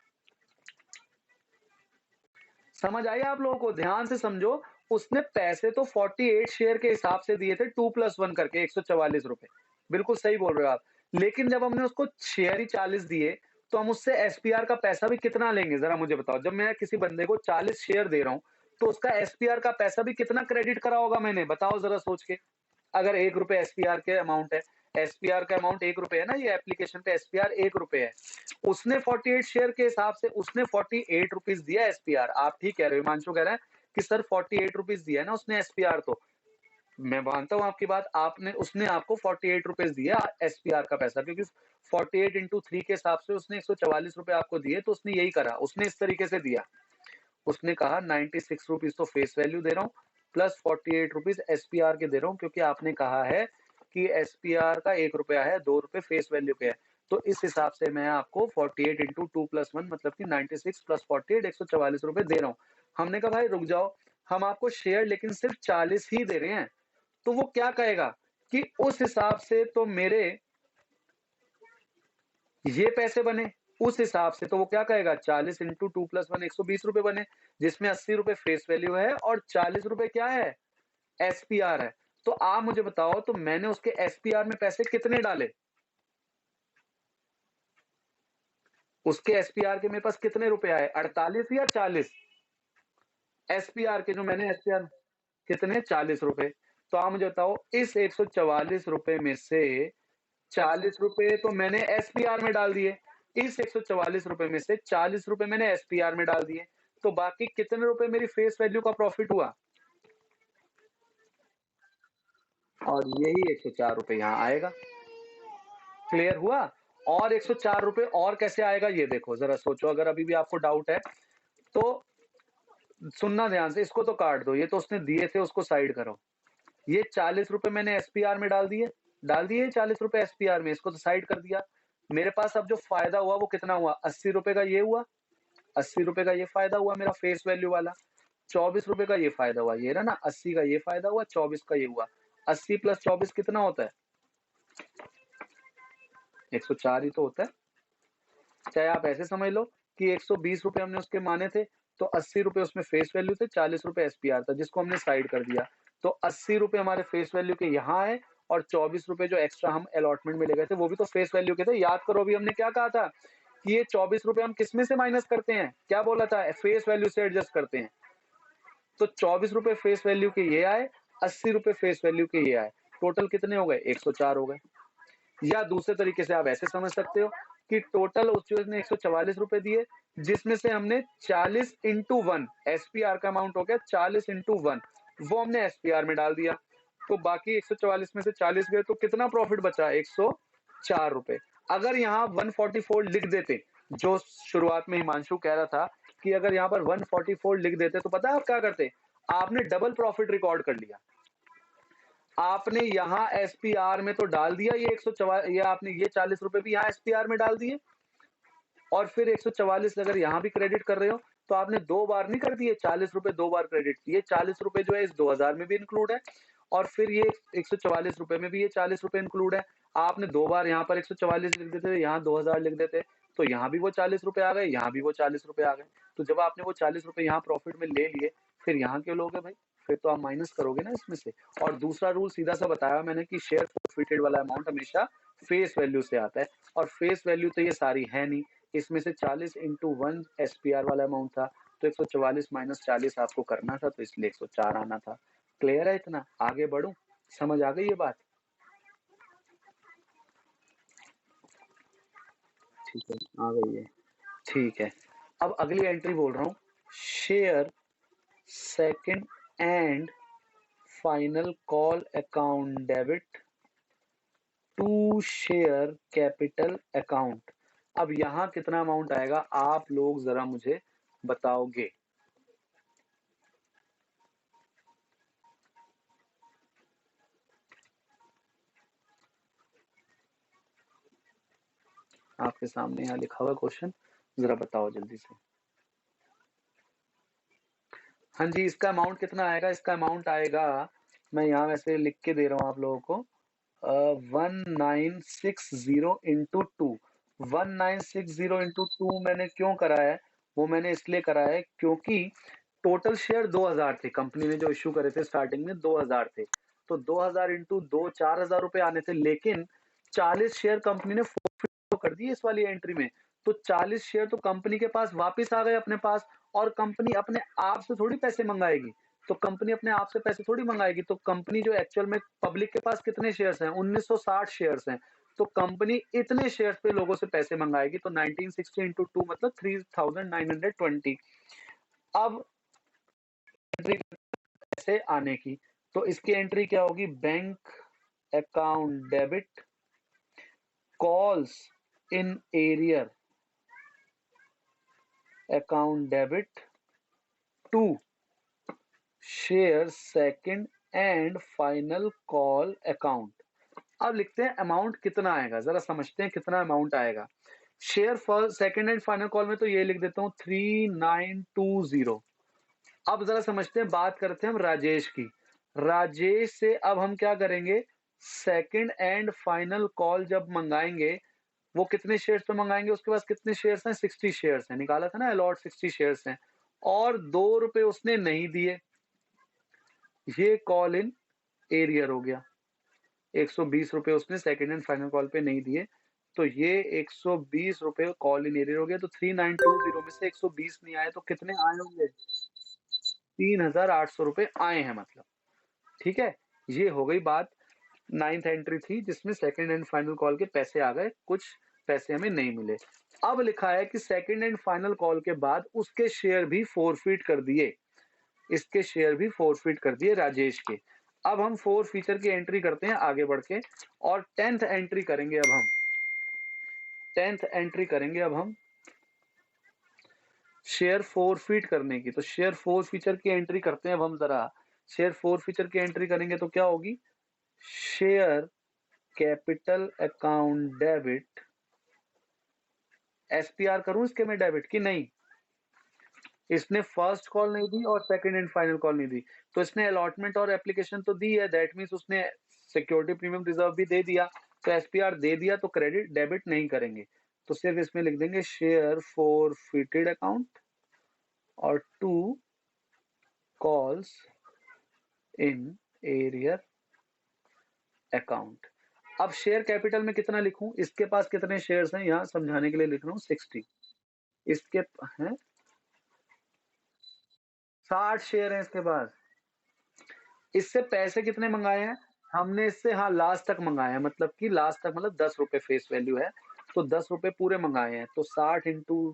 समझ आई आप लोगों को? ध्यान से समझो, उसने पैसे तो 48 शेयर के हिसाब से दिए थे 2+1 करके 144 रुपए, बिल्कुल सही बोल रहे हो आप। लेकिन जब हमने उसको शेयर ही 40 दिए, तो हम उससे एसपीआर का पैसा भी कितना लेंगे जरा मुझे बताओ। जब मैं किसी बंदे को 40 शेयर दे रहा हूं, तो उसका एसपीआर का पैसा भी कितना क्रेडिट करा होगा मैंने, बताओ जरा सोच के। अगर 1 रुपए एसपीआर के अमाउंट है, एसपीआर का अमाउंट 1 रुपए है ना, ये एप्लीकेशन पे एसपीआर 1 रुपए है, उसने 48 शेयर के हिसाब से उसने 48 रुपीज दिया एसपीआर। आप ठीक कह रहे हो, हिमांशु कह रहे हैं कि सर 48 रुपीज दिया है ना उसने एसपीआर, तो मैं मानता हूं आपकी बात, आपने उसने आपको 48 रुपीज दिया एसपीआर का पैसा, क्योंकि 48 इंटू 3 के हिसाब से उसने 144 रुपए आपको दिए, तो उसने यही करा, उसने इस तरीके से दिया। उसने कहा 96 रुपीज तो फेस वैल्यू दे रहा हूँ, प्लस 48 रुपीज एसपीआर के दे रहा हूँ, क्योंकि आपने कहा है कि एसपीआर का 1 रुपया है, 2 रुपए फेस वैल्यू पे है। तो इस हिसाब से मैं आपको 48 इंटू 2 प्लस 1 मतलब कि 96 प्लस 48 144 रुपए दे रहा हूँ। हमने कहा भाई रुक जाओ, हम आपको शेयर लेकिन सिर्फ 40 ही दे रहे हैं। तो वो क्या कहेगा कि उस हिसाब से तो मेरे ये पैसे बने, उस हिसाब से तो वो क्या कहेगा 40 इंटू 2 प्लस 1 120 रुपए बने, जिसमें 80 रुपए फेस वैल्यू है और 40 रुपए क्या है, एसपीआर है। तो आप मुझे बताओ तो मैंने उसके एसपीआर में पैसे कितने डाले? उसके एसपीआर के मेरे पास कितने रुपए आए, 48 या 40? एसपीआर के जो मैंने एसपीआर कितने, 40 रुपए। तो आप मुझे बताओ इस 144 रुपए में से 40 रुपए तो मैंने एसपीआर में डाल दिए, इस 144 रुपए में से 40 रुपए मैंने एसपीआर में डाल दिए, तो बाकी कितने रुपए मेरी फेस वैल्यू का प्रॉफिट हुआ? और यही 104 रुपए यहाँ आएगा। क्लियर हुआ? और 104 रुपए और कैसे आएगा ये देखो, जरा सोचो, अगर अभी भी आपको डाउट है तो सुनना ध्यान से, इसको तो काट दो, ये तो उसने दिए थे, उसको साइड करो। ये 40 रुपए मैंने एसपीआर में डाल दिए 40 रुपए एसपीआर में, इसको तो साइड कर दिया। मेरे पास अब जो फायदा हुआ वो कितना हुआ, 80 रुपए का ये हुआ, 80 रुपए का ये फायदा हुआ मेरा फेस वैल्यू वाला, 24 रुपए का ये फायदा हुआ, ये रहा ना 80 का ये फायदा हुआ, 24 का ये हुआ। 80 प्लस 24 कितना होता है, 104 ही तो होता है। चाहे आप ऐसे समझ लो कि 120 रुपए हमने उसके माने थे, तो 80 रुपए उसमें फेस वैल्यू थे, 40 रुपए एसपीआर था, जिसको हमने साइड कर दिया। तो 80 रुपए हमारे फेस वैल्यू के यहाँ है, और 24 रुपए जो एक्स्ट्रा हम अलॉटमेंट में ले गए थे वो भी तो फेस वैल्यू के थे। याद करो अभी हमने क्या कहा था कि ये 24 रुपए हम किसमें से माइनस करते हैं, क्या बोला था, फेस वैल्यू से एडजस्ट करते हैं। तो 24 रुपए फेस वैल्यू के ये आए, 80 रुपए फेस वैल्यू के ये आए, टोटल कितने हो गए, 104 हो गए। या दूसरे तरीके से आप ऐसे समझ सकते हो कि टोटल उसने 144 रुपए दिए, जिसमें से हमने 40 इंटू 1 एसपीआर का अमाउंट हो गया, 40 इंटू 1 वो हमने एसपीआर में डाल दिया। तो बाकी 144 में से 40 गए तो कितना प्रॉफिट बचा, 104 रुपए। अगर यहाँ 144 लिख देते, जो शुरुआत में हिमांशु कह रहा था कि अगर यहाँ पर 144 लिख देते, तो पता है आप क्या करते, आपने डबल प्रॉफिट रिकॉर्ड कर लिया। आपने यहाँ एसपीआर में तो डाल दिया ये 144, ये आपने ये 40 रुपए भी यहाँ एसपीआर में डाल दिए, और फिर 144 अगर यहाँ भी क्रेडिट कर रहे हो तो आपने दो बार नहीं कर दिए, 40 रुपए दो बार क्रेडिट, ये 40 रुपए जो है इस 2000 में भी इंक्लूड है, और फिर ये 144 रुपए में भी ये 40 रुपए इंक्लूड है। आपने दो बार यहाँ पर 144 लिख देते, यहाँ 2000 लिख देते, तो यहाँ भी वो 40 रुपए आ गए, यहाँ भी वो 40 रुपए आ गए। तो जब आपने वो 40 रुपए यहाँ प्रॉफिट में ले लिए, फिर यहाँ क्यों लोगे भाई, फिर तो आप माइनस करोगे ना इसमें से। और दूसरा रूल सीधा सा बताया मैंने कि शेयर फॉरफिटेड वाला अमाउंट हमेशा फेस वैल्यू से आता है, और फेस वैल्यू तो ये सारी है नहीं, इसमें से 40 इंटू 1 एसपीआर वाला अमाउंट था, तो 144 माइनस 40 आपको करना था, तो इसलिए 104 आना था। क्लियर है, इतना आगे बढ़ूं, समझ आ गई ये बात? ठीक है, आ गई है, ठीक है। अब अगली एंट्री बोल रहा हूँ, share second and final call account debit to share capital account. अब यहाँ कितना अमाउंट आएगा आप लोग जरा मुझे बताओगे? आपके सामने यहाँ लिखा हुआ क्वेश्चन, जरा बताओ जल्दी से। हाँ जी, इसका अमाउंट कितना आएगा, इसका अमाउंट आएगा, मैं यहाँ वैसे लिख के दे रहा हूँ आप लोगों को, 1960 इंटू टू। 1960 इंटू टू मैंने क्यों करा है, वो मैंने इसलिए करा है क्योंकि टोटल शेयर 2000 थे, कंपनी ने जो इश्यू करे थे स्टार्टिंग में 2000 थे, तो 2000 इंटू दो 4000 रुपए आने थे, लेकिन 40 शेयर कंपनी ने तो कर दिए इस वाली एंट्री में, तो 40 शेयर तो कंपनी के पास वापस आ गए अपने पास, और कंपनी अपने आप से थोड़ी पैसे मंगाएगी, तो कंपनी अपने आप से पैसे थोड़ी मंगाएगी, तो कंपनी जो एक्चुअल में पब्लिक के पास कितने शेयर्स हैं, 1960 शेयर्स हैं, तो कंपनी इतने शेयर्स पे लोगों से पैसे मंगाएगी, तो 1960 इंटू टू मतलब 3920। अब एंट्री पैसे आने की, तो इसकी एंट्री क्या होगी, bank account debit calls in arrear account debit to share second and final call account. अब लिखते हैं अमाउंट कितना आएगा, जरा समझते हैं कितना अमाउंट आएगा। Share first second and final call में तो ये लिख देता हूँ 3920। अब जरा समझते हैं, बात करते हैं हम राजेश की। राजेश से अब हम क्या करेंगे, सेकंड एंड फाइनल कॉल जब मंगाएंगे, वो कितने शेयर्स पे मंगाएंगे, उसके पास कितने शेयर्स हैं, 60 शेयर्स हैं, निकाला था ना अलॉट 60 शेयर्स हैं, और 2 रुपए उसने नहीं दिए, ये कॉल इन एरियर हो गया। 120 रुपए उसने सेकंड एंड फाइनल कॉल पे नहीं दिए, तो ये 120 रुपए कॉल इन एरियर हो गया। तो 3920 में से 120 नहीं आए तो कितने आए होंगे, 3800 रुपए आए हैं मतलब। ठीक है, ये हो गई बात। 9th एंट्री थी जिसमें सेकंड एंड फाइनल कॉल के पैसे आ गए, कुछ पैसे हमें नहीं मिले। अब लिखा है कि सेकंड एंड फाइनल कॉल के बाद उसके शेयर भी फोरफीट कर दिए, इसके शेयर भी फोरफीट कर दिए राजेश के। अब हम फोर फीचर की एंट्री करते हैं आगे बढ़ के, और 10th एंट्री करेंगे अब हम, 10th एंट्री करेंगे अब हम शेयर फोरफीट करने की। तो शेयर फोर फीचर की एंट्री करते हैं अब हम जरा। शेयर फोर फीचर की एंट्री करेंगे तो क्या होगी, share capital account debit, SPR करूं इसके में डेबिट की नहीं, इसने फर्स्ट कॉल नहीं दी और सेकंड एंड फाइनल कॉल नहीं दी, तो इसने अलॉटमेंट और एप्लीकेशन तो दी है, दैट मींस उसने सिक्योरिटी प्रीमियम रिजर्व भी दे दिया, तो एसपीआर दे दिया, तो क्रेडिट डेबिट नहीं करेंगे, तो सिर्फ इसमें लिख देंगे शेयर फॉरफिटेड अकाउंट और 2 कॉल्स इन एरियर अकाउंट। अब शेयर कैपिटल में कितना लिखूं, इसके पास कितने शेयर्स हैं, यहां समझाने के लिए लिख रहा हूं 60, इसके हैं 60 शेयर हैं इसके पास। इससे पैसे कितने मंगाए हैं हमने, इससे हाँ लास्ट तक मंगाए हैं, मतलब कि लास्ट तक मतलब 10 रुपए फेस वैल्यू है, तो 10 रुपए पूरे मंगाए हैं, तो 60 इंटू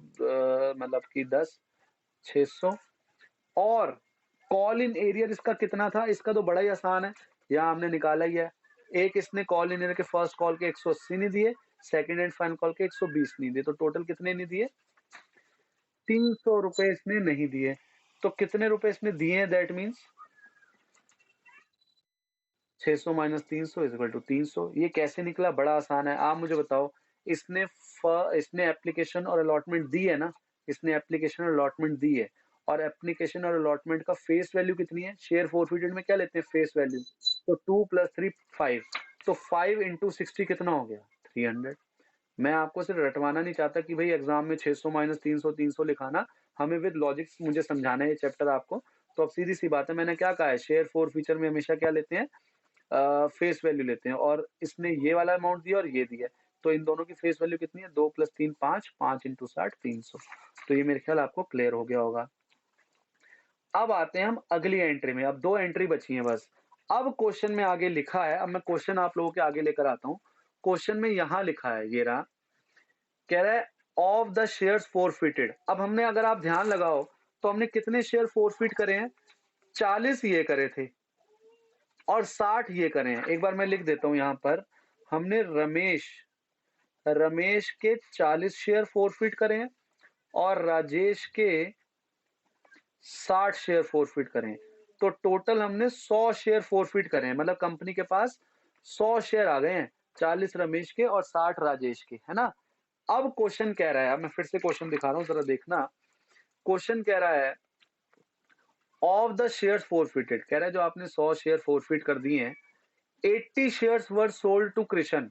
मतलब कि 10, 600। और कॉल इन एरियर इसका कितना था, इसका तो बड़ा ही आसान है, यहाँ हमने निकाला ही है। एक इसने कॉल इन एरियर के फर्स्ट कॉल के 180 नहीं दिए, सेकंड एंड फाइनल कॉल के 120 नहीं दिए, तो टोटल कितने नहीं दिए, 300 रुपए इसने नहीं दिए। तो कितने रुपए इसने दिए हैं, that means 600 minus 300 equal to 300। ये कैसे निकला, बड़ा आसान है, आप मुझे बताओ। इसने इसने एप्लीकेशन और अलॉटमेंट दी है ना, इसने एप्लीकेशन और अलॉटमेंट दी है, और एप्लीकेशन और अलॉटमेंट का फेस वैल्यू कितनी है, शेयर फोरफिटेड में क्या लेते हैं फेस वैल्यू, तो 2 + 3 5, तो 5 इंटू 60 कितना हो गया, 300। मैं आपको सिर्फ रटवाना नहीं चाहता कि भाई एग्जाम में 600 माइनस 300 300 लिखाना, हमें विद लॉजिक मुझे समझाना है ये चैप्टर आपको। तो अब सीधी सी बात है, मैंने क्या कहा है, शेयर फोर फीचर में हमेशा क्या लेते हैं, फेस वैल्यू लेते हैं, और इसने ये वाला अमाउंट दिया और ये दिया, तो इन दोनों की फेस वैल्यू कितनी है, 2 + 3 5, 5 इंटू 60 300। तो ये मेरे ख्याल आपको क्लियर हो गया होगा। अब आते हैं हम अगली एंट्री में, अब 2 एंट्री बची हैं बस। अब क्वेश्चन में आगे लिखा है, अब मैं क्वेश्चन आप लोगों के आगे लेकर आता हूं। क्वेश्चन में यहां लिखा है, ये रहा, कह रहा है ऑफ द शेयर्स फोरफिटेड। अब हमने, अगर आप ध्यान लगाओ, तो हमने कितने शेयर फोरफिट करे हैं, 40 ये करे थे और 60 ये करे हैं। एक बार मैं लिख देता हूं यहां पर, हमने रमेश के 40 शेयर फोरफिट करे हैं और राजेश के 60 शेयर फोरफिट करे हैं, तो टोटल हमने 100 शेयर फोरफिट करे हैं, मतलब कंपनी के पास 100 शेयर आ गए हैं, 40 रमेश के और 60 राजेश के, है ना। अब क्वेश्चन कह रहा है, अब मैं फिर से क्वेश्चन दिखा रहा हूं, जरा देखना। क्वेश्चन कह रहा है ऑफ द शेयर्स फोरफिटेड, कह रहा है जो आपने 100 शेयर फोरफिट कर दिए हैं, 80 shares were sold to Krishna.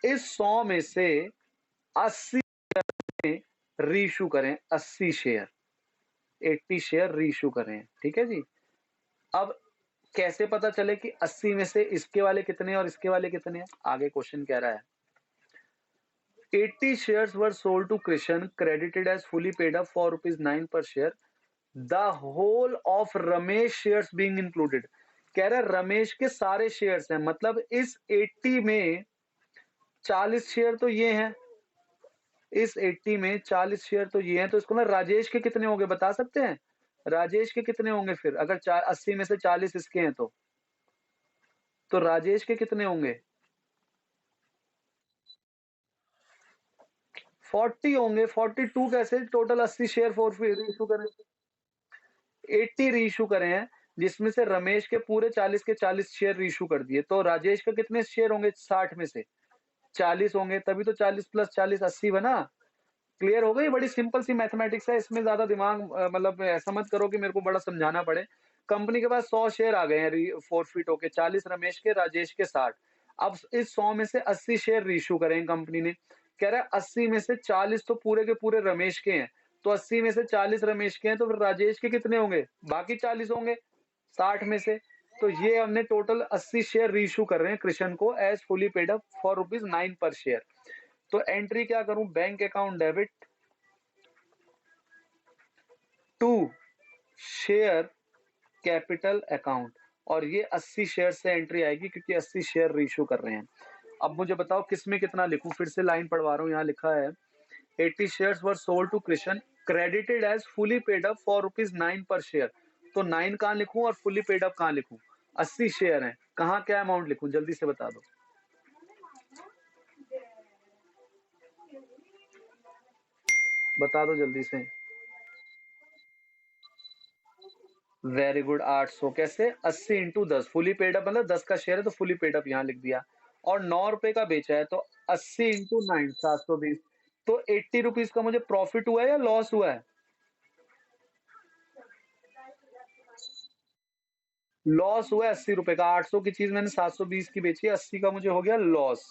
इस 100 में से 80 रीइश्यू करें, 80 शेयर, 80 शेयर रीइश्यू करें, ठीक है जी। अब कैसे पता चले कि 80 में से इसके वाले कितने और इसके वाले कितने हैं, आगे क्वेश्चन कह रहा है 80 shares were sold to Krishan, credited as fully paid up for ₹9 per share. The whole of Ramesh shares being included, कह रहा है रमेश के सारे शेयर्स हैं, मतलब इस 80 में 40 शेयर तो ये हैं, इस 80 में 40 शेयर तो ये हैं, तो इसको ना राजेश के कितने होंगे बता सकते हैं, राजेश के कितने होंगे फिर, अगर 80 में से 40 इसके हैं तो राजेश के कितने होंगे, 40 होंगे। 42 कैसे, टोटल 80 शेयर फॉर रीइश्यू करें, 80 रीइश्यू करे हैं, जिसमें से रमेश के पूरे 40 के 40 शेयर रीइश्यू कर दिए, तो राजेश का कितने शेयर होंगे 60 में से? 40 होंगे, तभी तो 40 प्लस 40 80 बना। क्लियर हो गई? बड़ी सिंपल सी मैथमेटिक्स है, इसमें ज़्यादा दिमाग मतलब ऐसा मत करो कि मेरे को बड़ा समझाना पड़े। कंपनी के पास 100 शेयर आ गए हैं फ़ॉरफ़िट होके, 40 रमेश के, राजेश के 60। अब इस 100 में से 80 शेयर रीइश्यू करे हैं कंपनी ने। कह रहा है 80 में से 40 तो पूरे के पूरे रमेश के हैं, तो 80 में से 40 रमेश के हैं, तो फिर राजेश के कितने होंगे? बाकी 40 होंगे 60 में से। तो ये हमने टोटल 80 शेयर रीइश्यू कर रहे हैं कृष्ण को as fully paid up for rupees 9 per share. तो एंट्री क्या करूँ? Bank account debit to share capital account, और ये 80 शेयर से एंट्री आएगी क्योंकि 80 शेयर रीइश्यू कर रहे हैं। अब मुझे बताओ किसमें कितना लिखूं? फिर से लाइन पढ़वा रहा हूँ, यहाँ लिखा है 80 shares were sold to Krishna credited as fully paid up for rupees 9 per share. तो 9 कहाँ लिखूं और फुली पेड अप कहाँ लिखूं? 80 शेयर हैं, कहाँ क्या अमाउंट लिखूं? जल्दी से बता दो, बता दो जल्दी से। वेरी गुड, 800 कैसे? 80 इंटू 10, फुली पेड अप मतलब 10 का शेयर है तो फुली पेड अप यहाँ लिख दिया। और 9 रुपए का बेचा है तो 80 इंटू 9 720। तो 80 रुपीज का मुझे प्रॉफिट हुआ है या लॉस हुआ है? लॉस हुआ है 80 रुपए का। 800 की चीज मैंने 720 की बेची है, 80 का मुझे हो गया लॉस।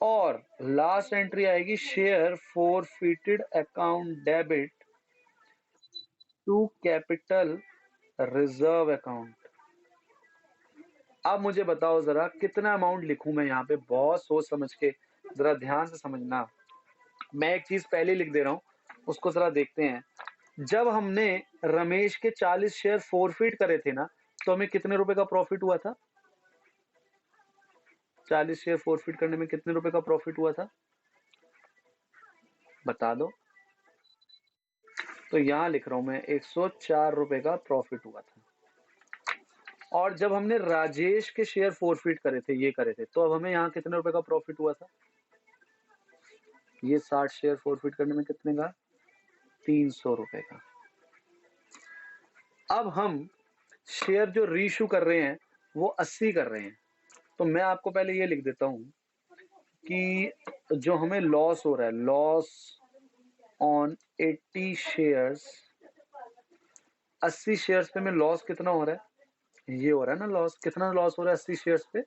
और लास्ट एंट्री आएगी share forfeited account debit to capital reserve account. अब मुझे बताओ जरा कितना अमाउंट लिखूं मैं यहाँ पे? बहुत सोच समझ के, जरा ध्यान से समझना। मैं एक चीज पहले लिख दे रहा हूँ, उसको जरा देखते हैं। जब हमने रमेश के 40 शेयर फॉरफिट करे थे ना, तो हमें कितने रुपए का प्रॉफिट हुआ था? 40 शेयर फॉरफिट करने में कितने रुपए का प्रॉफिट हुआ था? बता दो। तो यहाँ लिख रहा हूं मैं 104 रुपए का प्रॉफिट हुआ था। और जब हमने राजेश के शेयर फॉरफिट करे थे, ये करे थे, तो अब हमें यहाँ कितने रुपए का प्रॉफिट हुआ था? ये 60 शेयर फॉरफिट करने में कितने का? 300 रुपए का। अब हम शेयर जो रीइश्यू कर रहे हैं वो 80 कर रहे हैं, तो मैं आपको पहले ये लिख देता हूं कि जो हमें लॉस हो रहा है, लॉस ऑन 80 शेयर्स, 80 शेयर्स पे में लॉस कितना हो रहा है? ये हो रहा है ना लॉस। कितना लॉस हो रहा है 80 शेयर्स पे?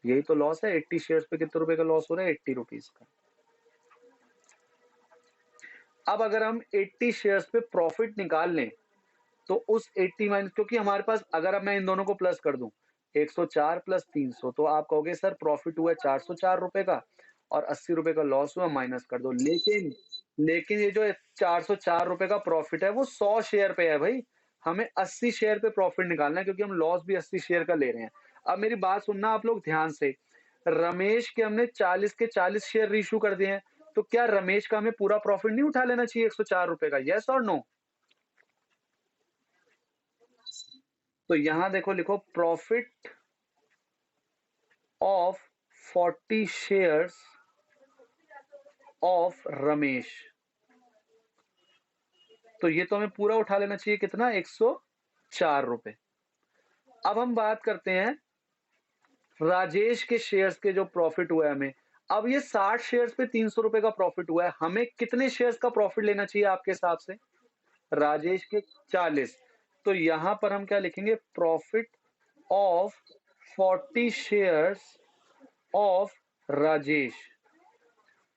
यही तो लॉस है। 80 शेयर्स पे कितने रुपए का लॉस हो रहा है? 80 रुपीज का। अब अगर हम 80 शेयर्स पे प्रॉफिट निकाल लें तो उस 80 माइनस, क्योंकि हमारे पास, अगर अब मैं इन दोनों को प्लस कर दूं 104 प्लस 300, तो आप कहोगे सर प्रॉफिट हुआ 404 रुपए का और 80 रुपए का लॉस हुआ, माइनस कर दो। लेकिन ये जो 404 रुपए का प्रॉफिट है वो 100 शेयर पे है भाई। हमें 80 शेयर पे प्रॉफिट निकालना है क्योंकि हम लॉस भी 80 शेयर का ले रहे हैं। अब मेरी बात सुनना आप लोग ध्यान से। रमेश के हमने 40 के 40 शेयर रीइश्यू कर दिए हैं, तो क्या रमेश का हमें पूरा प्रॉफिट नहीं उठा लेना चाहिए 104 रुपए का? यस और नो? तो यहां देखो, लिखो profit of 40 shares of Ramesh. तो ये तो हमें पूरा उठा लेना चाहिए, कितना? 104 रुपए। अब हम बात करते हैं राजेश के शेयर्स के जो प्रॉफिट हुआ है हमें। अब ये 60 शेयर्स पे 300 रुपए का प्रॉफिट हुआ है, हमें कितने शेयर्स का प्रॉफिट लेना चाहिए आपके हिसाब से? राजेश के 40। तो यहां पर हम क्या लिखेंगे? Profit of 40 shares of Rajesh.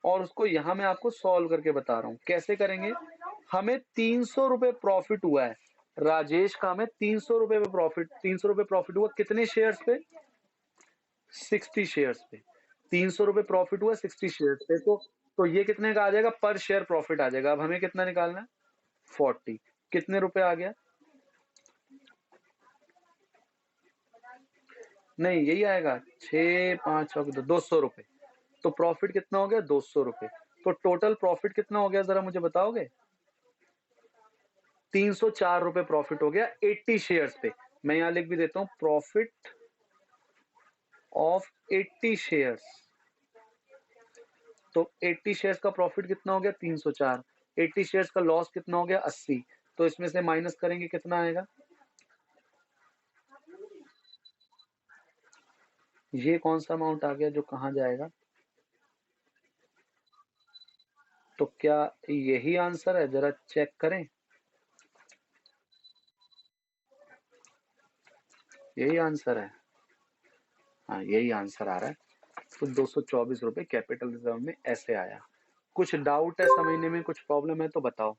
और उसको यहां मैं आपको सॉल्व करके बता रहा हूं कैसे करेंगे। हमें 300 रुपए प्रॉफिट हुआ है राजेश का, हमें 300 रुपए पे प्रॉफिट, 300 रुपए प्रॉफिट हुआ कितने शेयर्स पे? 60 शेयर्स पे। 300 रुपए प्रॉफिट हुआ 60 शेयर्स पे, तो ये कितने का आ जाएगा? पर शेयर प्रॉफिट आ जाएगा। अब हमें कितना निकालना है? 40। कितने रुपए आ गया? नहीं, यही आएगा 6 5 200 रुपए। तो प्रॉफिट कितना हो गया? 200 रुपए। तो टोटल प्रॉफिट कितना हो गया जरा मुझे बताओगे? 304 रुपए प्रॉफिट हो गया 80 शेयर्स पे। मैं यहां लिख भी देता हूं प्रॉफिट ऑफ 80 शेयर्स। तो 80 शेयर्स का प्रॉफिट कितना हो गया? 304। 80 शेयर्स का लॉस कितना हो गया? 80। तो इसमें से माइनस करेंगे कितना आएगा? ये कौन सा अमाउंट आ गया जो कहाँ जाएगा? तो क्या यही आंसर है? जरा चेक करें। यही आंसर है। हाँ, यही आंसर आ रहा है। तो 224 रुपए कैपिटल रिजर्व में ऐसे आया। कुछ डाउट है समझने में, कुछ प्रॉब्लम है तो बताओ।